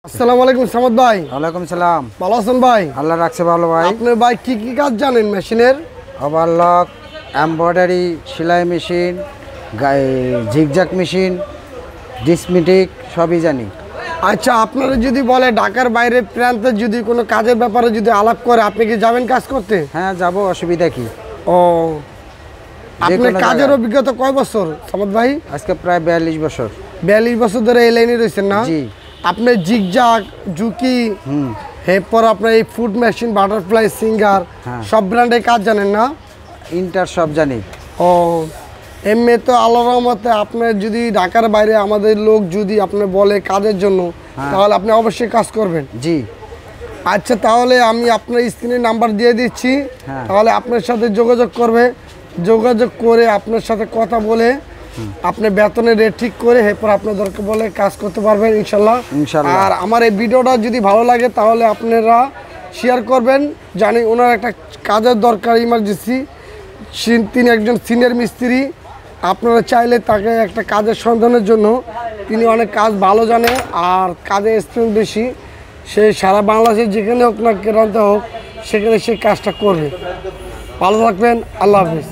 আসসালামু আলাইকুম সামাদ ভাই। ওয়ালাইকুম সালাম। ভালো আছেন ভাই? আল্লাহ রাখছে ভালো ভাই। আপনার ভাই কি কি কাজ জানেন মেশিনের? ওভারলক, এমব্রয়ডারি, সেলাই মেশিন, জিগজ্যাগ মেশিন, ডিসমেটিক সবই জানি। আচ্ছা, আপনারা যদি বলে ঢাকার বাইরে প্রান্তে যদি কোনো কাজের ব্যাপারে যদি আলাপ করে, আপনি কি যাবেন কাজ করতে? হ্যাঁ যাব, অসুবিধা কি? ও, আপনার কাজের অভিজ্ঞতা কয় বছর সামাদ ভাই? আজকে প্রায় 42 বছর। 42 বছর ধরে এই লাইনে রয়েছেন না? জি। আপনি জিগজ্যাগ, জুকি, এরপর আপনার এই ফুড মেশিন, বাটারফ্লাই, সিঙ্গার সব ব্র্যান্ডের কাজ জানেন না? ইন্টার সব জানি। ও, এমনি তো আল্লাহর রহমতে আপনার যদি ঢাকার বাইরে আমাদের লোক যদি আপনি বলে কাজের জন্য, তাহলে আপনি অবশ্যই কাজ করবেন। জি। আচ্ছা, তাহলে আমি আপনার স্ক্রিনে নাম্বার দিয়ে দিচ্ছি, তাহলে আপনার সাথে যোগাযোগ করবে। যোগাযোগ করে আপনার সাথে কথা বলে আপনি বেতনের রেট ঠিক করে এরপর আপনার দরকার বলে কাজ করতে পারবেন ইনশাল্লাহ। আর আমার এই ভিডিওটা যদি ভালো লাগে তাহলে আপনারা শেয়ার করবেন। জানি ওনার একটা কাজের দরকার ইমার্জেন্সি, তিনি একজন সিনিয়র মিস্ত্রি। আপনারা চাইলে তাকে একটা কাজের সন্ধানের জন্য, তিনি অনেক কাজ ভালো জানে আর কাজের এক্সপিরিয়েন্স বেশি। সে সারা বাংলাদেশে যেখানে হোক না কেরান্তে হোক, সেখানে সে কাজটা করবে। ভালো থাকবেন, আল্লাহ হাফিজ।